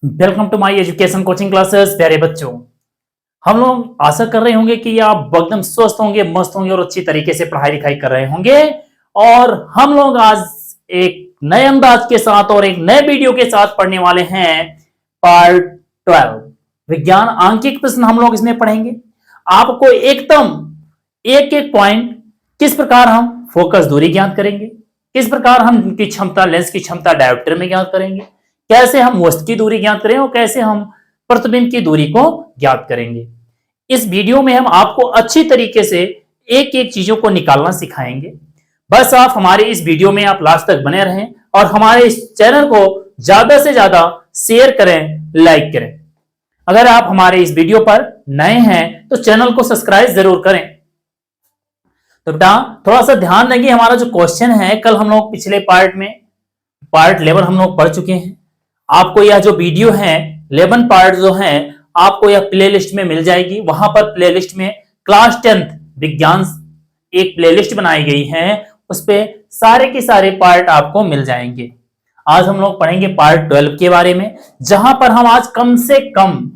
Welcome to my education coaching classes. प्यारे बच्चों, हम लोग आशा कर रहे होंगे कि आप एकदम स्वस्थ होंगे, मस्त होंगे और अच्छी तरीके से पढ़ाई लिखाई कर रहे होंगे। और हम लोग आज एक नए अंदाज के साथ और एक नए वीडियो के साथ पढ़ने वाले हैं पार्ट 12 विज्ञान आंकिक प्रश्न। हम लोग इसमें पढ़ेंगे आपको एकदम एक एक पॉइंट, किस प्रकार हम फोकस दूरी ज्ञात करेंगे, किस प्रकार हम इनकी क्षमता, लेंस की क्षमता डायोप्टर में ज्ञात करेंगे, कैसे हम वस्तु की दूरी ज्ञात करें और कैसे हम प्रतिबिंब की दूरी को ज्ञात करेंगे। इस वीडियो में हम आपको अच्छी तरीके से एक एक चीजों को निकालना सिखाएंगे। बस आप हमारे इस वीडियो में आप लास्ट तक बने रहें और हमारे इस चैनल को ज्यादा से ज्यादा शेयर करें, लाइक करें। अगर आप हमारे इस वीडियो पर नए हैं तो चैनल को सब्सक्राइब जरूर करें। तो बेटा थोड़ा सा ध्यान देंगे, हमारा जो क्वेश्चन है, कल हम लोग पिछले पार्ट में पार्ट 11 हम लोग पढ़ चुके हैं। आपको यह जो वीडियो है 11 पार्ट जो है आपको यह प्लेलिस्ट में मिल जाएगी। वहां पर प्लेलिस्ट में क्लास 10 विज्ञान एक प्लेलिस्ट बनाई गई है, उस पे सारे के सारे पार्ट आपको मिल जाएंगे। आज हम लोग पढ़ेंगे पार्ट 12 के बारे में, जहां पर हम आज कम से कम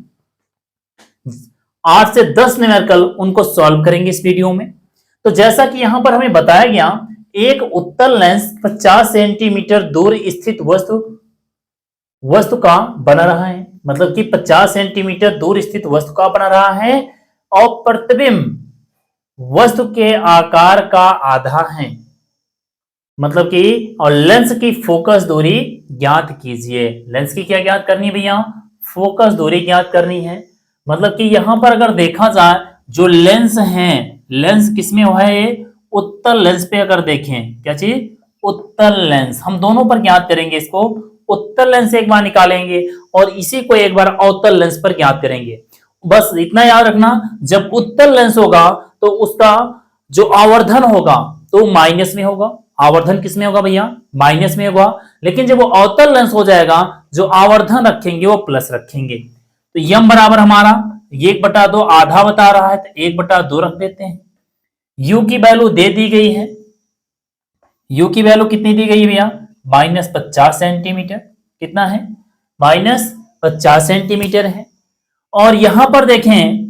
8 से 10 न्यूमेरिकल उनको सॉल्व करेंगे इस वीडियो में। तो जैसा कि यहां पर हमें बताया गया, एक उत्तल लेंस 50 सेंटीमीटर दूर स्थित वस्तु का बना रहा है, मतलब कि 50 सेंटीमीटर दूर स्थित वस्तु का बना रहा है और प्रतिबिंब वस्तु के आकार का आधा है, मतलब कि और लेंस की फोकस दूरी ज्ञात कीजिए। लेंस की क्या ज्ञात करनी है भैया? फोकस दूरी ज्ञात करनी है। मतलब कि यहां पर अगर देखा जाए जो लेंस है, लेंस किसमें हुआ है? उत्तल लेंस पे अगर देखें, क्या चीज? उत्तल लेंस। हम दोनों पर ज्ञात करेंगे इसको। उत्तल लेंस एक बार निकालेंगे और इसी को एक बार अवतल लेंस पर ज्ञात करेंगे। बस इतना याद रखना, जब उत्तल लेंस होगा तो उसका जो आवर्धन होगा तो माइनस में होगा। आवर्धन किसमें होगा भैया? माइनस में होगा। लेकिन जब वो अवतल लेंस हो जाएगा, जो आवर्धन रखेंगे वो प्लस रखेंगे। तो यम बराबर हमारा 1/2 आधा बता रहा है, तो 1/2 रख देते हैं। यू की वैल्यू दे दी गई है। यू की वैल्यू कितनी दी गई है भैया? -50 सेंटीमीटर। कितना है? -50 सेंटीमीटर है। और यहां पर देखें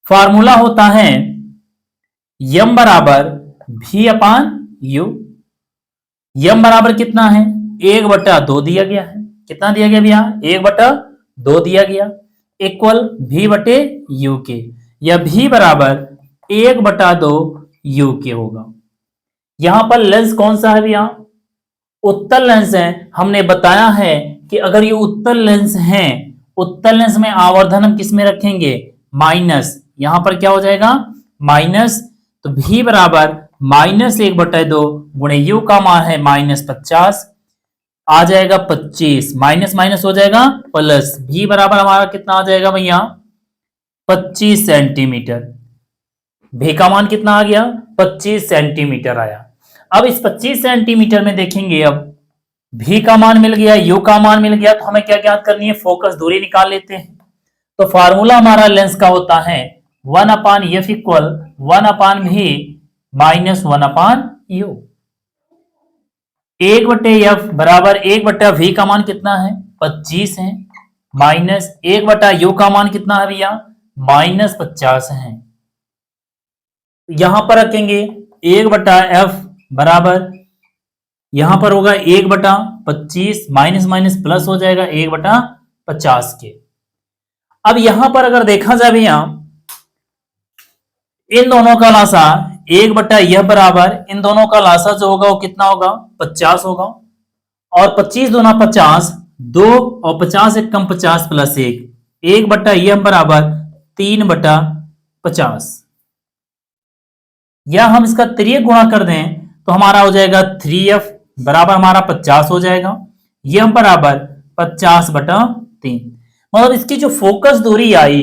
फार्मूला होता है यम बराबर V/U। यम बराबर कितना है? 1/2 दिया गया है। कितना दिया गया भैया? 1/2 दिया गया, इक्वल V/U के, या V बराबर 1/2 U के होगा। यहां पर लेंस कौन सा है भैया? उत्तल लेंस है। हमने बताया है कि अगर ये उत्तल लेंस है, उत्तल लेंस में आवर्धन हम किस में रखेंगे? माइनस। यहां पर क्या हो जाएगा? माइनस। तो V बराबर -1/2 गुणे U का मान है -50, आ जाएगा 25, माइनस माइनस हो जाएगा प्लस। V बराबर हमारा कितना आ जाएगा भैया? 25 सेंटीमीटर। V का मान कितना आ गया? 25 सेंटीमीटर आया। अब इस 25 सेंटीमीटर में देखेंगे, अब V का मान मिल गया, U का मान मिल गया, तो हमें क्या ज्ञात करनी है? फोकस दूरी निकाल लेते हैं। तो फार्मूला हमारा लेंस का होता है 1/F equal 1/V minus 1/U। 1/F बराबर 1/V का मान कितना है? 25 है, माइनस 1/U का मान कितना है भैया? -50 है। यहां पर रखेंगे 1/F बराबर, यहां पर होगा 1/25, माइनस माइनस प्लस हो जाएगा 1/50 के। अब यहां पर अगर देखा जाए भैया, इन दोनों का लासा 1/F बराबर, इन दोनों का लासा जो होगा वो कितना होगा? 50 होगा। और 25 दूना 50, 2 और 50 एक कम 50 प्लस 1, 1/F बराबर 3/50। या हम इसका त्रियक गुणा कर दें तो हमारा हो जाएगा 3F बराबर हमारा 50 हो जाएगा। यह बराबर 50/3। मतलब इसकी जो फोकस दूरी आई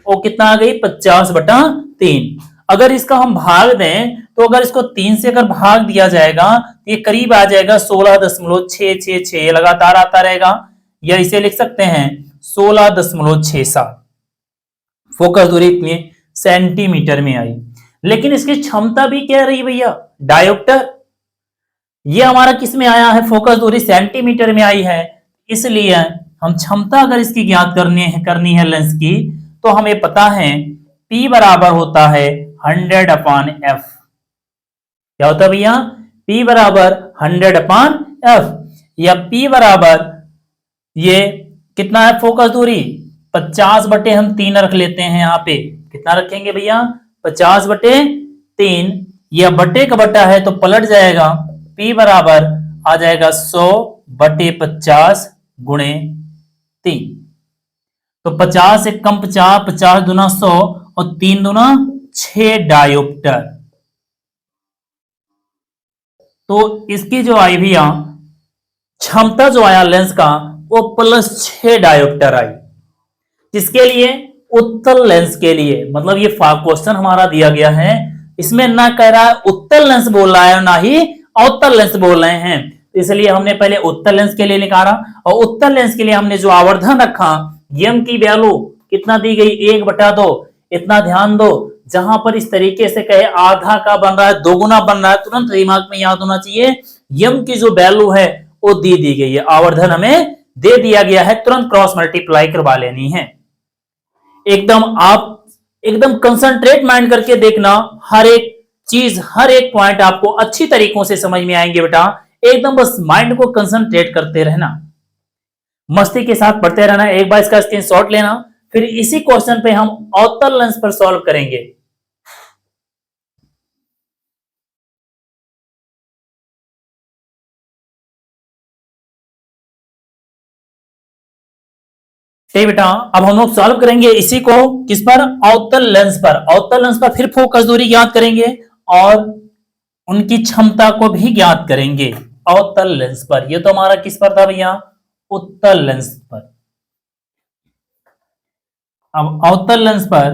वो कितना आ गई? 50/3। अगर इसका हम भाग दें तो अगर इसको 3 से अगर भाग दिया जाएगा तो ये करीब आ जाएगा 16.666, लगातार आता रहेगा। या इसे लिख सकते हैं 16.67। फोकस दूरी इतनी सेंटीमीटर में आई। लेकिन इसकी क्षमता भी क्या रही भैया? डायोप्टर। ये हमारा किस में आया है? फोकस दूरी सेंटीमीटर में आई है, इसलिए हम क्षमता अगर इसकी ज्ञात करनी है लेंस की, तो हमें पता है P बराबर होता है 100/f। क्या होता है भैया? P बराबर 100/f, या P बराबर ये कितना है फोकस दूरी? 50/, हम 3 रख लेते हैं यहाँ पे। कितना रखेंगे भैया? 50/3। यह बटे का बटा है तो पलट जाएगा। P बराबर आ जाएगा 100/50 गुणे 3। तो 50 से कम 50, 50 दूना 100 और 3 दूना 6 डायोप्टर। तो इसकी जो आई भैया क्षमता जो आया लेंस का वो +6 डायोप्टर आई। जिसके लिए उत्तल लेंस के लिए, मतलब ये क्वेश्चन हमारा दिया गया है, इसमें ना कह रहा है उत्तल लेंस बोल रहा है ना ही अवतल लेंस बोल रहे हैं। इसलिए हमने पहले उत्तल लेंस के लिए निकाला, और उत्तल लेंस के लिए हमने जो आवर्धन रखा, यम की वैल्यू कितना दी गई? 1/2। इतना ध्यान दो, जहां पर इस तरीके से कहे आधा का बन रहा है, दोगुना बन रहा है, तुरंत दिमाग में याद होना चाहिए यम की जो वैल्यू है वो दी गई है, आवर्धन हमें दे दिया गया है, तुरंत क्रॉस मल्टीप्लाई करवा लेनी है। आप एकदम कंसंट्रेट माइंड करके देखना, हर एक चीज, हर एक पॉइंट आपको अच्छी तरीकों से समझ में आएंगे बेटा। एकदम बस माइंड को कंसंट्रेट करते रहना, मस्ती के साथ पढ़ते रहना। एक बार इसका स्क्रीनशॉट लेना, फिर इसी क्वेश्चन पे हम अवतल लेंस पर सॉल्व करेंगे। ठीक बेटा, अब हम लोग सॉल्व करेंगे इसी को किस पर? अवतल लेंस पर। अवतल लेंस पर फिर फोकस दूरी ज्ञात करेंगे और उनकी क्षमता को भी ज्ञात करेंगे अवतल लेंस पर। ये तो हमारा किस पर था भैया? उत्तल लेंस पर। अब अवतल लेंस पर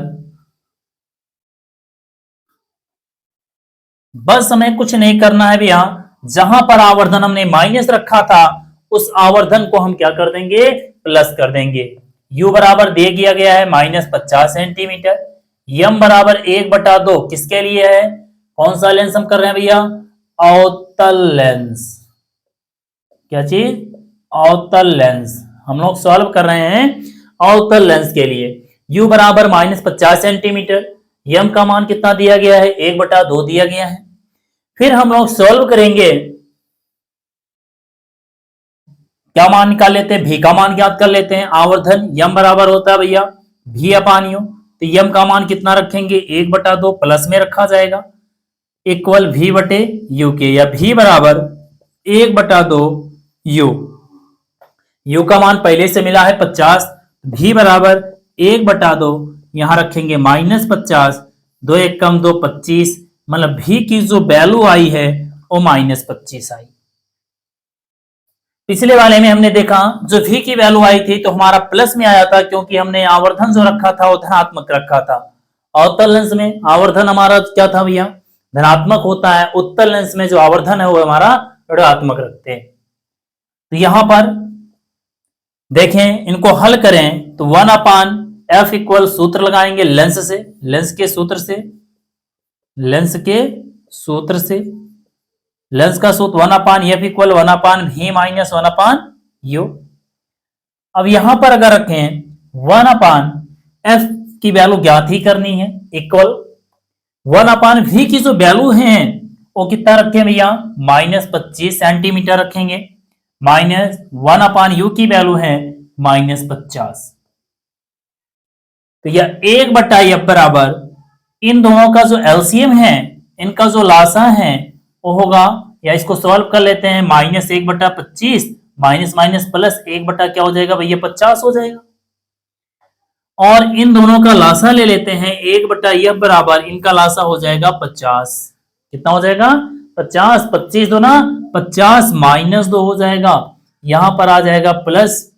बस हमें कुछ नहीं करना है भैया, जहां पर आवर्धन हमने माइनस रखा था उस आवर्धन को हम क्या कर देंगे? प्लस कर देंगे। U बराबर दे दिया गया है -50 सेंटीमीटर। यम बराबर 1/2 किसके लिए है? कौन सा लेंस हम कर रहे हैं भैया? अवतल लेंस। क्या चीज? अवतल लेंस। हम लोग सॉल्व कर रहे हैं अवतल लेंस के लिए। U बराबर -50 सेंटीमीटर। यम का मान कितना दिया गया है? 1/2 दिया गया है। फिर हम लोग सॉल्व करेंगे, क्या मान निकाल लेते हैं? भी का मान ज्ञात कर लेते हैं। आवर्धन यम बराबर होता है भैया V/U। तो यम का मान कितना रखेंगे? 1/2 प्लस में रखा जाएगा, इक्वल V/U के, या V बराबर 1/2 U। U का मान पहले से मिला है 50, V बराबर 1/2, यहां रखेंगे -50, 2 1 कम 2 25, मतलब V की जो वैल्यू आई है वो -25 आई। पिछले वाले में हमने देखा जो V की वैल्यू आई थी तो हमारा प्लस में आया था, क्योंकि हमने आवर्धन जो रखा था वो धनात्मक रखा था। अवतल लेंस में आवर्धन हमारा क्या था भैया? धनात्मक होता है। उत्तल लेंस में जो आवर्धन है वो हमारा ऋणात्मक रखते हैं। तो यहां पर देखें, इनको हल करें तो 1/f इक्वल सूत्र लगाएंगे लेंस से, लेंस के सूत्र से, लेंस के सूत्र से, लेंस का सूत्र 1/f equal 1/v minus 1/u। अब यहां पर अगर रखें 1/f की वैल्यू ज्ञात ही करनी है, इक्वल 1/v की जो वैल्यू है वो कितना रखें भैया? -25 सेंटीमीटर रखेंगे, माइनस 1/u की वैल्यू है -50। तो यह 1/f बराबर इन दोनों का जो एलसीएम है, इनका जो लासा है वो होगा, या इसको सॉल्व कर लेते हैं, -1/25 माइनस माइनस प्लस 1/ क्या हो जाएगा भैया? 50 हो जाएगा। और इन दोनों का लासा ले लेते हैं, 1/f बराबर इनका लासा हो जाएगा 50। कितना हो जाएगा? 50। 25 दो ना 50, -2 हो जाएगा, यहां पर आ जाएगा प्लस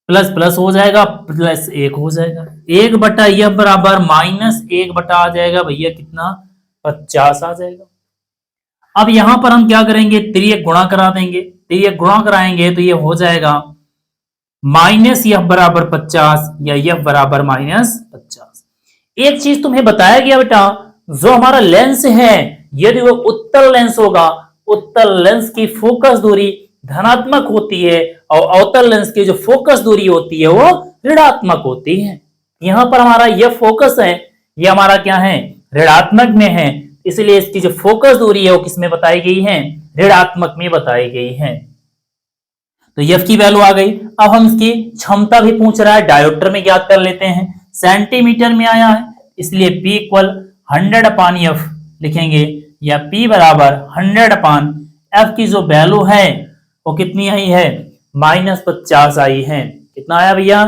प्लस प्लस हो जाएगा, +1 हो जाएगा। 1/f बराबर -1/ आ जाएगा भैया कितना? 50 आ जाएगा। अब यहां पर हम क्या करेंगे? तिर्यक गुणा करा देंगे। तिर्यक गुणा कराएंगे तो ये हो जाएगा -f बराबर 50 या f बराबर -50। एक चीज तुम्हें बताया गया बेटा, जो हमारा लेंस है यदि वो उत्तल लेंस होगा, उत्तल लेंस की फोकस दूरी धनात्मक होती है और अवतल लेंस की जो फोकस दूरी होती है वो ऋणात्मक होती है। यहां पर हमारा यह फोकस है, ये हमारा क्या है, ऋणात्मक में है, इसलिए इसकी जो फोकस दूरी है वो किस में बताई गई है, ऋणात्मक में बताई गई है। तो एफ की वैल्यू आ गई। अब हम इसकी क्षमता भी पूछ रहा है, डायोप्टर में ज्ञात कर लेते हैं। सेंटीमीटर में आया है, इसलिए P इक्वल 100 अपान एफ लिखेंगे, या P बराबर 100 अपान एफ की जो वैल्यू है वो कितनी आई है, -50 आई है। कितना आया भैया,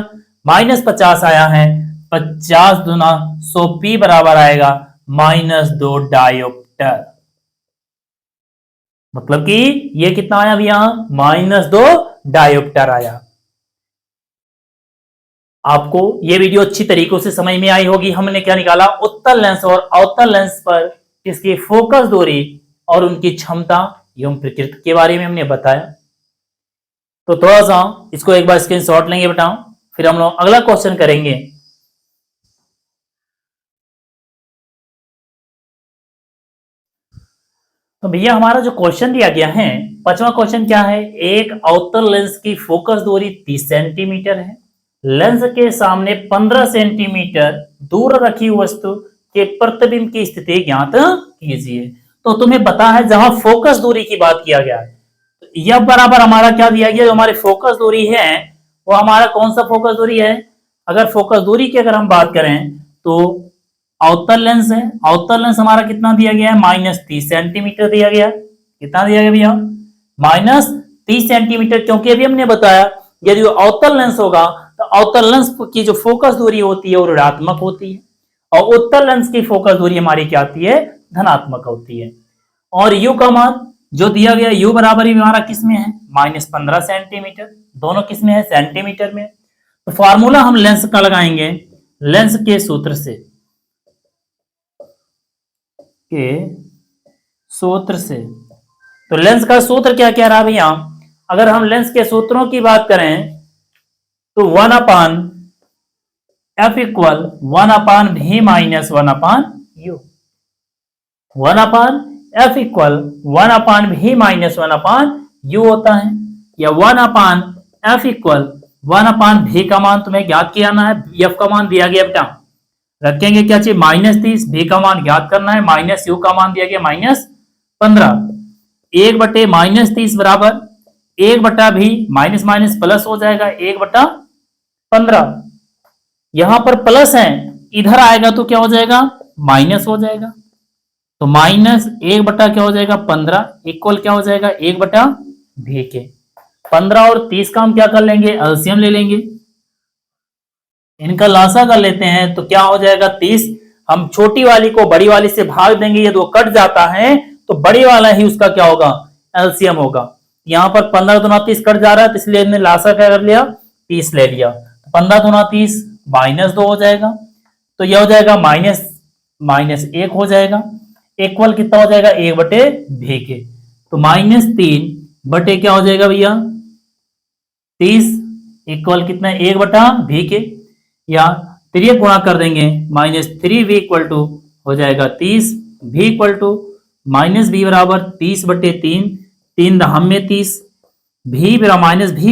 -50 आया है। 50 गुना 100, P बराबर आएगा -2 डायोप्टर। मतलब कि ये कितना आया भैया, -2 डायोप्टर आया। आपको ये वीडियो अच्छी तरीकों से समझ में आई होगी। हमने क्या निकाला, उत्तल लेंस और अवतल लेंस पर इसकी फोकस दूरी और उनकी क्षमता एवं प्रकृति के बारे में हमने बताया। तो थोड़ा सा इसको एक बार स्क्रीनशॉट लेंगे बेटा, फिर हम लोग अगला क्वेश्चन करेंगे। तो भैया हमारा जो क्वेश्चन दिया गया है, 5वां क्वेश्चन क्या है, एक अवतल लेंस की फोकस दूरी 30 सेंटीमीटर है। लेंस के सामने 15 सेंटीमीटर दूर रखी वस्तु के प्रतिबिंब की स्थिति ज्ञात कीजिए। तो तुम्हें पता है जहां फोकस दूरी की बात किया गया है, तो यह बराबर हमारा क्या दिया गया, जो हमारी फोकस दूरी है वो हमारा कौन सा फोकस दूरी है। अगर फोकस दूरी की अगर हम बात करें तो अवतल लेंस है, अवतल लेंस हमारा कितना दिया गया है, -30 सेंटीमीटर दिया गया। कितना दिया गया भैया, -30 सेंटीमीटर, क्योंकि अभी हमने बताया यदि वो अवतल लेंस होगा तो अवतल लेंस की जो फोकस दूरी होती है वो ऋणात्मक होती है, और उत्तल लेंस की फोकस दूरी हमारी क्या आती है, धनात्मक होती है। और यू का मान जो दिया गया, यू बराबर ही हमारा किस में है, -15 सेंटीमीटर, दोनों किस में है, सेंटीमीटर में। तो फॉर्मूला हम लेंस का लगाएंगे, लेंस के सूत्र से, तो लेंस का सूत्र क्या कह रहा है भैया, अगर हम लेंस के सूत्रों की बात करें तो 1 अपान एफ इक्वल 1 अपान भी minus 1 upon you, 1 upon F equal 1 अपान भी माइनस 1 अपान यू होता है, या 1 अपान एफ इक्वल 1 अपान भी का मान तुम्हें ज्ञात किया है। एफ का मान दिया गया बेटा, रखेंगे क्या चाहिए, -30, भी का मान ज्ञात करना है, माइनस यू का मान दिया गया -15, 1/- -30 बराबर 1 भी, माइनस माइनस प्लस हो जाएगा 1/15। यहां पर प्लस है, इधर आएगा तो क्या हो जाएगा, माइनस हो जाएगा, तो -1 क्या हो जाएगा 15 इक्वल क्या हो जाएगा 1/भी के। 15 और 30 का हम क्या कर लेंगे, एलसीएम ले लेंगे, इनका लासा कर लेते हैं तो क्या हो जाएगा 30। हम छोटी वाली को बड़ी वाली से भाग देंगे, यदि वो कट जाता है तो बड़ी वाला ही उसका क्या होगा, एलसीएम होगा। यहाँ पर 15 दूना 30 कट जा रहा है, तो इसलिए हमने लासा क्या कर लिया, 30 ले लिया। 15 दूना 30 -2 हो जाएगा, तो यह हो जाएगा -1 हो जाएगा, इक्वल कितना हो जाएगा 1/भी के। तो -3 बटे क्या हो जाएगा भैया 30 इक्वल कितना 1/भी के, या 3 गुणा कर देंगे, -3 भी इक्वल टू हो जाएगा 30, भी इक्वल टू -भी बराबर 30/3, 3 दहम में 30, भी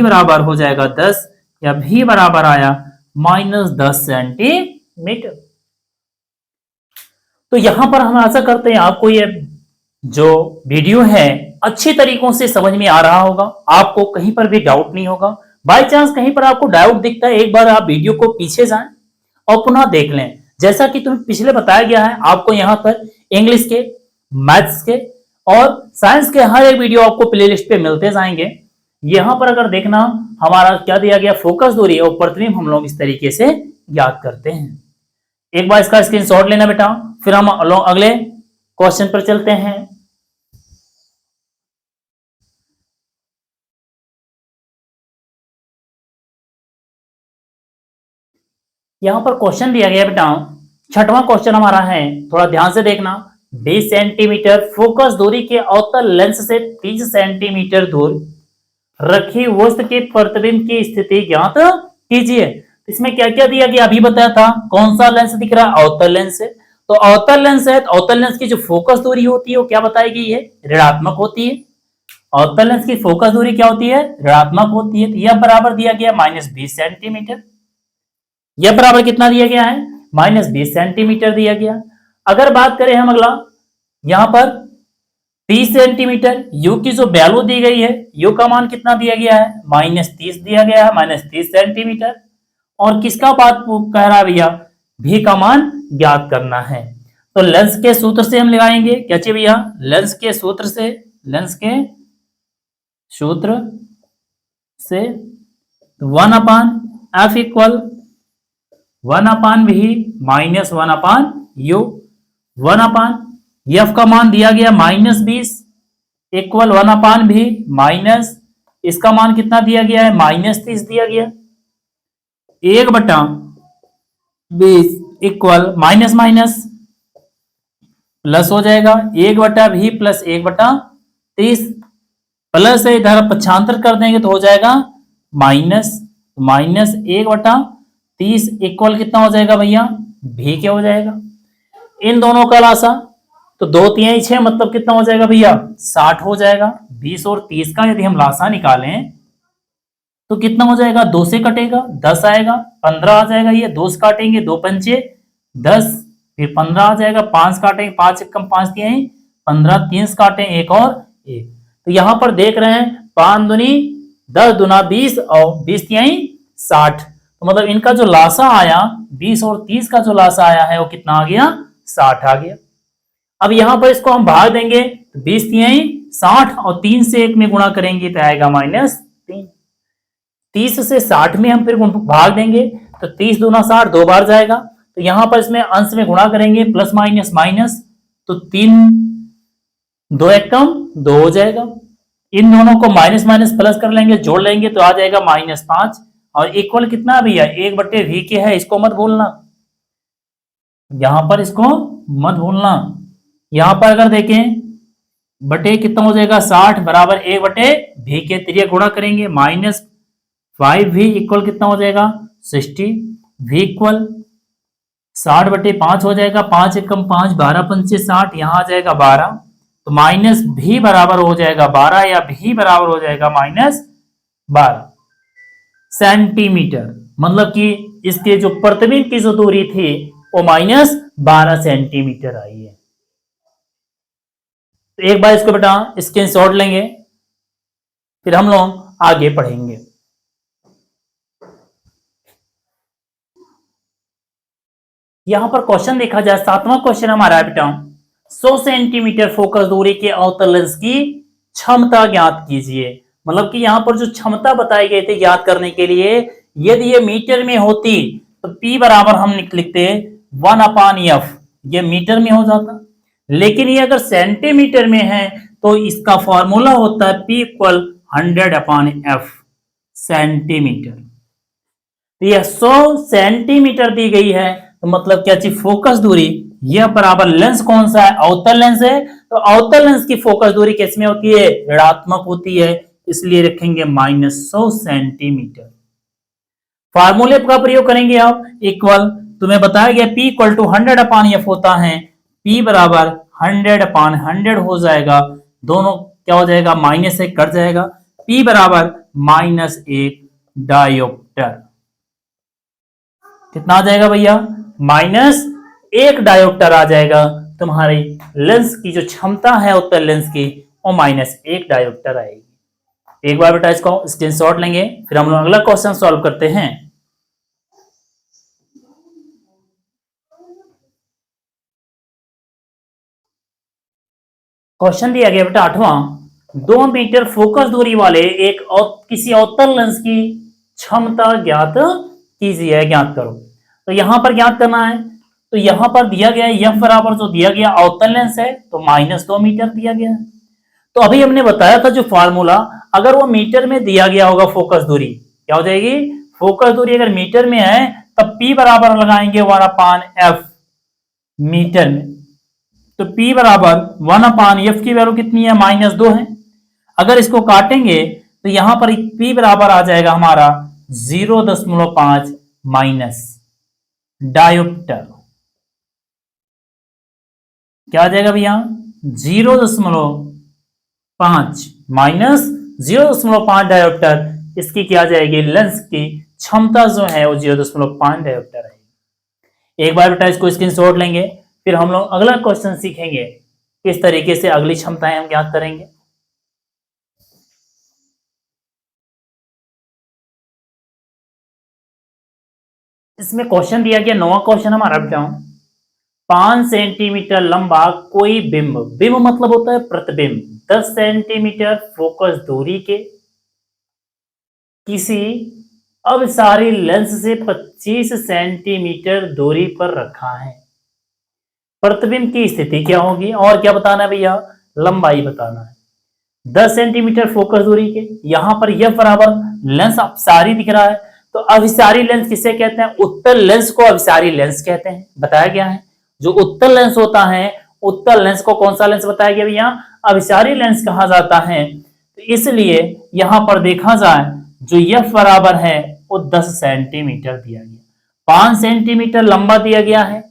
बराबर हो जाएगा 10, या भी बराबर आया -10 सेंटीमीटर। तो यहां पर हम आशा करते हैं आपको ये जो वीडियो है अच्छी तरीकों से समझ में आ रहा होगा, आपको कहीं पर भी डाउट नहीं होगा। बाय चांस कहीं पर आपको डाउट दिखता है, एक बार आप वीडियो को पीछे जाएं और पुनः देख लें। जैसा कि तुम्हें पिछले बताया गया है, आपको यहाँ पर इंग्लिश के, मैथ्स के और साइंस के हर एक वीडियो आपको प्लेलिस्ट पे मिलते जाएंगे। यहाँ पर अगर देखना हमारा क्या दिया गया, फोकस दूरी और प्रतिबिंब हम लोग इस तरीके से याद करते हैं। एक बार इसका स्क्रीनशॉट लेना बेटा, फिर हम अगले क्वेश्चन पर चलते हैं। यहां पर क्वेश्चन दिया गया बेटा, 6वां क्वेश्चन हमारा है, थोड़ा ध्यान से देखना। 20 सेंटीमीटर फोकस दूरी के अवतल लेंस से 30 सेंटीमीटर दूर रखी वस्तु के प्रतिबिंब की स्थिति ज्ञात कीजिए। इसमें क्या क्या दिया गया, अभी बताया था। कौन सा लेंस दिख रहा है, अवतल लेंस है। तो अवतल लेंस है, तो अवतल लेंस की जो फोकस दूरी होती है वो क्या बताई गई है, ऋणात्मक होती है। अवतल लेंस की फोकस दूरी क्या होती है, ऋणात्मक होती है। तो यह बराबर दिया गया -20 सेंटीमीटर। यह बराबर कितना दिया गया है, -20 सेंटीमीटर दिया गया। अगर बात करें हम अगला, यहां पर 30 सेंटीमीटर, यू की जो वैल्यू दी गई है, यू का मान कितना दिया गया है, -30 दिया गया है, -30 सेंटीमीटर। और किसका बात कह रहा है भैया, भी का मान ज्ञात करना है। तो लेंस के सूत्र से हम लगाएंगे क्या चाहिए भैया, लेंस के सूत्र से, लेंस के सूत्र से 1/f equal 1/v minus 1/u। 1/f का मान दिया गया -20 इक्वल 1/v माइनस इसका मान कितना दिया गया है, -30 दिया गया। 1/20 इक्वल माइनस माइनस प्लस हो जाएगा, 1/v प्लस 1/30 प्लस से इधर पक्षांतर कर देंगे तो हो जाएगा माइनस, माइनस 1/30 इक्वल कितना हो जाएगा भैया, भी क्या हो जाएगा, इन दोनों का लासा तो 2 3 6 मतलब कितना हो जाएगा भैया, 60 हो जाएगा। 20 और 30 का यदि हम लासा निकालें तो कितना हो जाएगा, 2 से कटेगा 10 आएगा, 15 आ जाएगा, ये 2 से काटेंगे 2 पंचे 10, फिर 15 आ जाएगा, 5 काटेंगे 5 एकम 5 तिहाई 15, 3 से काटें 1 और 1। तो यहां पर देख रहे हैं 5 दूनी 10 दूना 20 और 20 तिहाई 60। तो मतलब इनका जो लासा आया 20 और 30 का जो लासा आया है वो कितना आ गया, 60 आ गया। अब यहां पर इसको हम भाग देंगे, 20 तिहाई 60 और 3 से 1 में गुणा करेंगे तो आएगा -3। 30 से 60 में हम फिर भाग देंगे तो 30 दूना 60 दो बार जाएगा। तो यहां पर इसमें अंश में गुणा करेंगे प्लस माइनस माइनस, तो 3 2 एकम 2 हो जाएगा। इन दोनों को माइनस माइनस प्लस कर लेंगे, जोड़ लेंगे तो आ जाएगा -5 और इक्वल कितना भैया 1/v के है, इसको मत भूलना, यहां पर इसको मत भूलना। यहां पर अगर देखें बटे कितना हो जाएगा 60 बराबर 1/v के, त्रिय गुणा करेंगे -5v इक्वल कितना हो जाएगा 60, v इक्वल 60/5 हो जाएगा, 5 एकम 5 12 पंचे 60, यहां आ जाएगा 12, तो -v बराबर हो जाएगा 12 या v बराबर हो जाएगा -12 सेंटीमीटर। मतलब कि इसके जो प्रतिबिंब की जो दूरी थी वो -12 सेंटीमीटर आई है। तो एक बार इसको बेटा स्क्रीनशॉट लेंगे, फिर हम लोग आगे पढ़ेंगे। यहां पर क्वेश्चन देखा जाए, 7वां क्वेश्चन हमारा है बेटा 100 सेंटीमीटर फोकस दूरी के अवतल लेंस की क्षमता ज्ञात कीजिए। मतलब कि यहां पर जो क्षमता बताई गई थी ज्ञात करने के लिए, यदि ये मीटर में होती तो P बराबर हम लिखते 1/f, ये मीटर में हो जाता, लेकिन ये अगर सेंटीमीटर में है तो इसका फॉर्मूला होता है P इक्वल 100/f सेंटीमीटर। तो यह 100 सेंटीमीटर दी गई है, तो मतलब क्या चीज फोकस दूरी, यह बराबर लेंस कौन सा है, अवतल लेंस है, तो अवतल लेंस की फोकस दूरी किसमें होती है, ऋणात्मक होती है, इसलिए रखेंगे -100 सेंटीमीटर। फार्मूले का प्रयोग करेंगे आप, इक्वल तुम्हें बताया गया P इक्वल टू 100/f होता है, P बराबर 100/100 हो जाएगा, दोनों क्या हो जाएगा माइनस से कट जाएगा, P बराबर -1 डायोप्टर। कितना आ जाएगा भैया, -1 डायोप्टर आ जाएगा। तुम्हारी लेंस की जो क्षमता है उत्तल लेंस की वो -1 डायोप्टर आएगी। एक बार बेटा इसको स्क्रीनशॉट लेंगे, फिर हम लोग अगला क्वेश्चन सॉल्व करते हैं। क्वेश्चन दिया गया बेटा 8वां, 2 मीटर फोकस दूरी वाले एक और किसी अवतल लेंस की क्षमता ज्ञात कीजिए, ज्ञात करो। तो यहां पर ज्ञात करना है, तो यहां पर दिया गया है F बराबर जो दिया गया अवतल लेंस है तो -2 मीटर दिया गया है। तो अभी हमने बताया था जो फार्मूला, अगर वो मीटर में दिया गया होगा फोकस दूरी क्या हो जाएगी, फोकस दूरी अगर मीटर में है तब P बराबर लगाएंगे 1/f मीटर में, तो P बराबर 1/f की वैल्यू कितनी है -2 है। अगर इसको काटेंगे तो यहां पर P बराबर आ जाएगा हमारा 0.5 माइनस डायोप्टर, क्या आ जाएगा भैया 0.5 5 माइनस 0.5 डायोप्टर, इसकी क्या जाएगी, लेंस की क्षमता जो है वो 0.5 डायोप्टर है। एक बार बेटा इसको स्क्रीनशॉट लेंगे, फिर हम लोग अगला क्वेश्चन सीखेंगे किस तरीके से अगली क्षमताएं हम ज्ञात करेंगे। इसमें क्वेश्चन दिया गया, नौवां क्वेश्चन हमारा बेटा, 5 सेंटीमीटर लंबा कोई बिंब, बिंब मतलब होता है प्रतिबिंब, 10 सेंटीमीटर फोकस दूरी के किसी अभिसारी लेंस से 25 सेंटीमीटर दूरी पर रखा है। प्रतिबिंब की स्थिति क्या होगी और क्या बताना है भैया, लंबाई बताना है। 10 सेंटीमीटर फोकस दूरी के, यहां पर यह बराबर लेंस अभिसारी दिख रहा है, तो अभिसारी लेंस किसे कहते हैं, उत्तल लेंस को अभिसारी लेंस कहते हैं, बताया गया है। जो उत्तल लेंस होता है, उत्तल लेंस को कौन सा लेंस बताया गया भैया, अभिसारी लेंस कहा जाता है। तो इसलिए यहां पर देखा जाए जो यह बराबर है वो 10 सेंटीमीटर दिया गया, 5 सेंटीमीटर लंबा दिया गया है।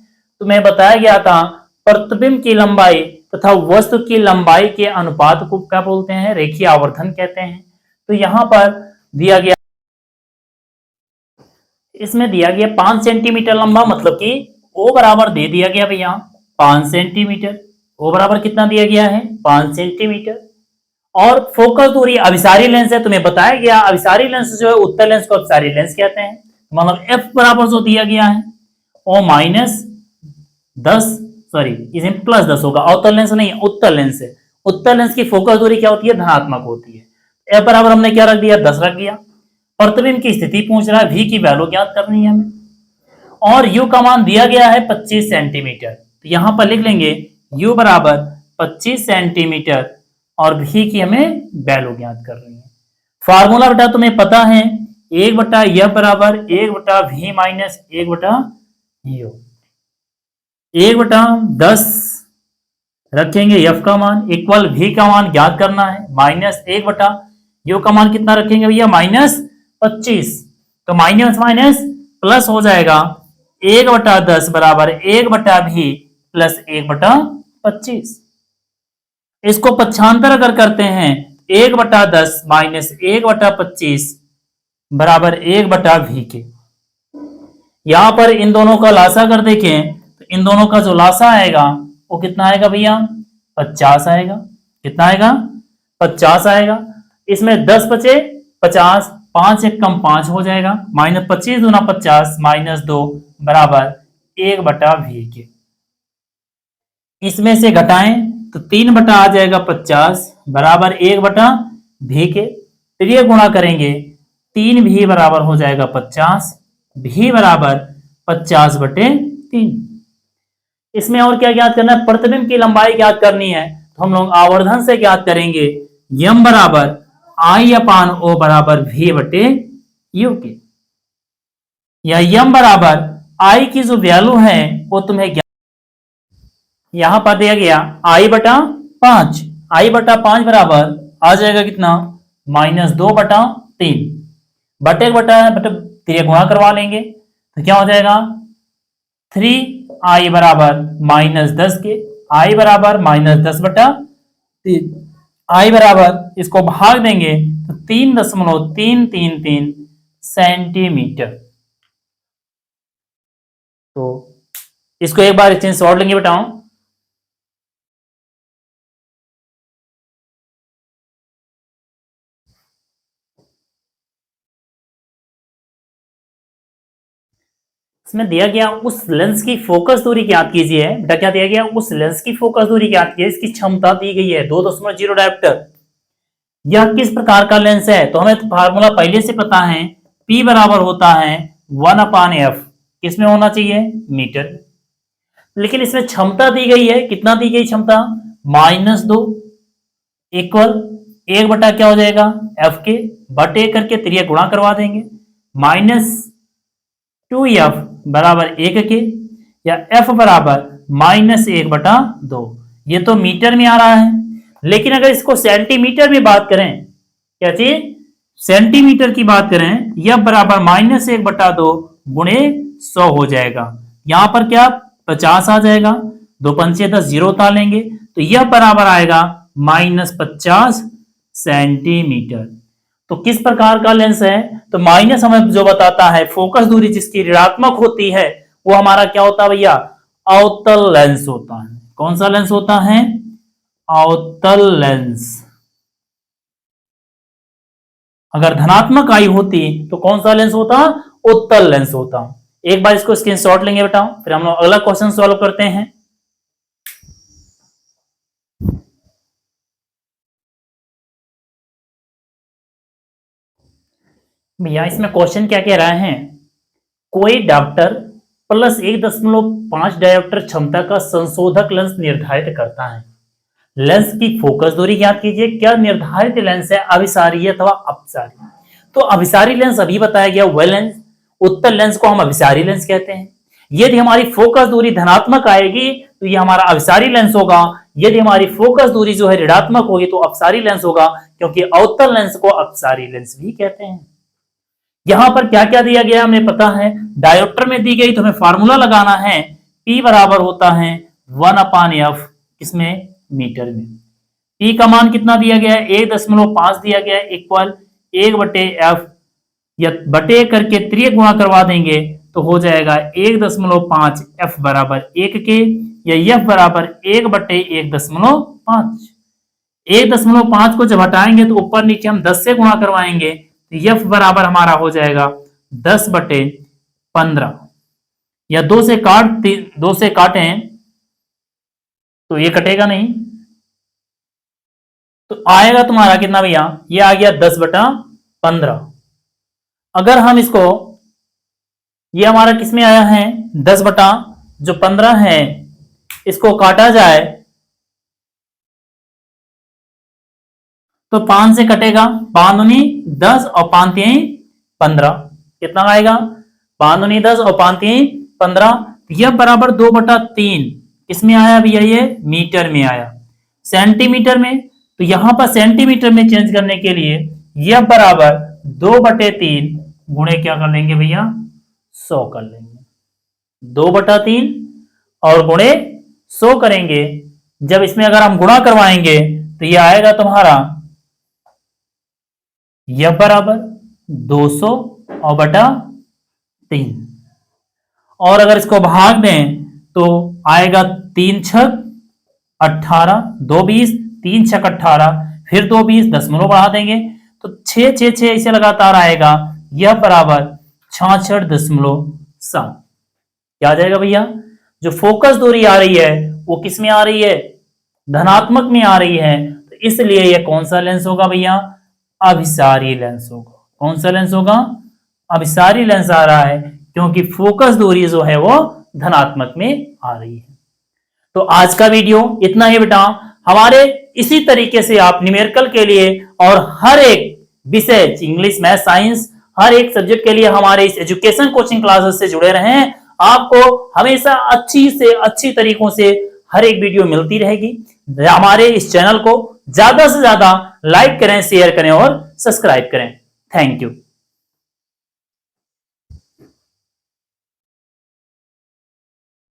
तो मैं बताया गया था प्रतिबिंब की लंबाई तथा वस्तु की लंबाई के अनुपात को क्या बोलते हैं, रेखीय आवर्धन कहते हैं। तो यहां पर दिया गया, इसमें दिया गया 5 सेंटीमीटर लंबा, मतलब कि ओ बराबर दे दिया गया भैया 5 सेंटीमीटर, ओ बराबर कितना दिया गया है 5 सेंटीमीटर। और फोकस दूरी अभिसारी लेंस है, तुम्हें बताया गया अभिसारी लेंस जो है उत्तल लेंस को अभिसारी लेंस कहते हैं। मतलब एफ बराबर जो दिया गया है ओ माइनस 10, सॉरी इसमें प्लस 10 होगा, अवतल लेंस नहीं उत्तल लेंस है। उत्तल लेंस की फोकस दूरी क्या होती है, धनात्मक होती है। एफ बराबर हमने क्या रख दिया, 10 रख दिया। प्रतिबिंब की स्थिति पूछ रहा है, वी की वैल्यू ज्ञात करनी है हमें, और यू का मान दिया गया है 25 सेंटीमीटर। तो यहां पर लिख लेंगे यू बराबर 25 सेंटीमीटर और भी की हमें वैल्यू ज्ञात करनी है। फार्मूला बेटा तुम्हें पता है, 1/f बराबर 1/v माइनस 1/u, 1/10 रखेंगे f का मान इक्वल v का मान ज्ञात करना है, माइनस 1/u का मान कितना रखेंगे भैया -25। तो माइनस माइनस प्लस हो जाएगा, 1/10 बराबर 1/v प्लस 1/25। इसको पक्षांतर अगर करते हैं 1/10 माइनस 1/25 बराबर 1/v के। यहां पर इन दोनों का लासा अगर देखें तो इन दोनों का जो लासा आएगा वो कितना आएगा भैया 50 आएगा। कितना आएगा 50 आएगा। इसमें 10 बचे 50, 5 एक कम 5 हो जाएगा, माइनस 25 दूना 50 माइनस 2 बराबर 1/v के। इसमें से घटाएं तो 3 बटा आ जाएगा 50 बराबर 1/v के। फिर ये गुणा करेंगे 3v बराबर हो जाएगा 50, v बराबर 50/3। इसमें और क्या ज्ञात करना है, प्रतिबिंब की लंबाई ज्ञात करनी है। तो हम लोग आवर्धन से ज्ञात करेंगे, यम बराबर I/O बराबर v/u के, या यम बराबर I की जो वैल्यू है वो तुम्हें यहां पर दिया गया I/5, I/5 बराबर आ जाएगा कितना -2/3, बटे गुणा करवा लेंगे तो क्या हो जाएगा 3I बराबर -10 के, I बराबर -10/3, I बराबर इसको भाग देंगे तो 3.333 सेंटीमीटर। तो इसको एक बार स्क्रीन शॉट लेंगे बेटाओ। इसमें दिया गया उस लेंस की फोकस दूरी ज्ञात कीजिए। बेटा क्या दिया गया, उस लेंस की फोकस दूरी ज्ञात कीजिए, इसकी क्षमता दी गई है 2.0 डायोप्टर। यह किस प्रकार का लेंस है, तो हमें फार्मूला पहले से पता है, P बराबर होता है 1/f, किसमें होना चाहिए मीटर। लेकिन इसमें क्षमता दी गई है, कितना दी गई क्षमता -2 इक्वल 1 बटा क्या हो जाएगा f के, बटे करके त्रिया गुणा करवा देंगे, -2f बराबर 1 के, या f बराबर -1/2। ये तो मीटर में आ रहा है, लेकिन अगर इसको सेंटीमीटर में बात करें, क्या चीज सेंटीमीटर की बात करें, यह बराबर -1/2 गुणे 100 हो जाएगा। यहां पर क्या 50 आ जाएगा, 2 पंचे 10 जीरो उतार लेंगे तो यह बराबर आएगा -50 सेंटीमीटर। तो किस प्रकार का लेंस है? तो माइनस हमें जो बताता है फोकस दूरी जिसकी ऋणात्मक होती है वो हमारा क्या होता है भैया? अवतल लेंस होता है। कौन सा लेंस होता है? अवतल लेंस। अगर धनात्मक आई होती तो कौन सा लेंस होता? उत्तल लेंस होता। एक बार इसको स्क्रीनशॉट लेंगे बेटा, फिर हम लोग अगला क्वेश्चन सॉल्व करते हैं। भैया इसमें क्वेश्चन क्या कह रहा है? कोई डॉक्टर +1.5 डायोप्टर क्षमता का संशोधक लेंस निर्धारित करता है। लेंस की फोकस दूरी ज्ञात कीजिए। क्या निर्धारित लेंस है? अभिसारी अथवा अपसारी? तो अभिसारी लेंस अभी बताया गया वह लेंस, उत्तल लेंस को हम अभिसारी लेंस कहते हैं। यदि हमारी फोकस दूरी धनात्मक आएगी तो ये हमारा अभिसारी लेंस होगा। यदि हमारी फोकस दूरी जो है ऋणात्मक होगी तो अपसारी लेंस होगा, क्योंकि अवतल लेंस को अपसारी लेंस भी कहते हैं। यहां पर क्या क्या दिया गया हमें पता है। डायोप्टर में दी गई तो हमें फार्मूला लगाना है। P बराबर होता है 1/f, इसमें मीटर में। P का मान कितना दिया गया है? 1.5 दिया गया है, इक्वल 1/f, या बटे करके त्रिय गुणा करवा देंगे तो हो जाएगा 1.5 f बराबर 1 के, या f बराबर 1/1.5। 1.5 को जब हटाएंगे तो ऊपर नीचे हम 10 से गुणा करवाएंगे तो f बराबर हमारा हो जाएगा 10/15, या 2 से काटें तो ये कटेगा नहीं, तो आएगा तुम्हारा कितना भैया? ये आ गया 10/15। अगर हम इसको, ये हमारा किसमें आया है? 10/15 है, इसको काटा जाए तो 5 से कटेगा, 5 दूनी 10 और 5 तीन 15। कितना आएगा? 5 दूनी 10 और 5 तीन 15। यह बराबर 2/3 किसमें आया भैया? ये मीटर में आया। सेंटीमीटर में, तो यहां पर सेंटीमीटर में चेंज करने के लिए यह बराबर 2/3 गुणे क्या कर लेंगे भैया? 100 कर लेंगे। 2/3 और गुणे 100 करेंगे। जब इसमें अगर हम गुणा करवाएंगे तो यह आएगा तुम्हारा यह बराबर 200 और बटा 3, और अगर इसको भाग दें तो आएगा 3 छक 18, 2 20, 3 छक 18, फिर 2 20, दशमलव बढ़ा देंगे तो 6 6 6 ऐसे लगातार आएगा। यह बराबर 66.7। क्या आ जाएगा भैया? जो फोकस दूरी आ रही है वो किस में आ रही है? धनात्मक में आ रही है, तो इसलिए यह कौन सा लेंस होगा भैया? अभिसारी लेंस होगा। कौन सा लेंस होगा? अभिसारी लेंस आ रहा है, क्योंकि फोकस दूरी जो है वो धनात्मक में आ रही है। तो आज का वीडियो इतना ही बेटा। हमारे इसी तरीके से आप न्यूमेरिकल के लिए और हर एक विषय, इंग्लिश, मैथ, साइंस, हर एक सब्जेक्ट के लिए हमारे इस एजुकेशन कोचिंग क्लासेस से जुड़े रहें। आपको हमेशा अच्छी से अच्छी तरीकों से हर एक वीडियो मिलती रहेगी। हमारे इस चैनल को ज्यादा से ज्यादा लाइक करें, शेयर करें और सब्सक्राइब करें। Thank you.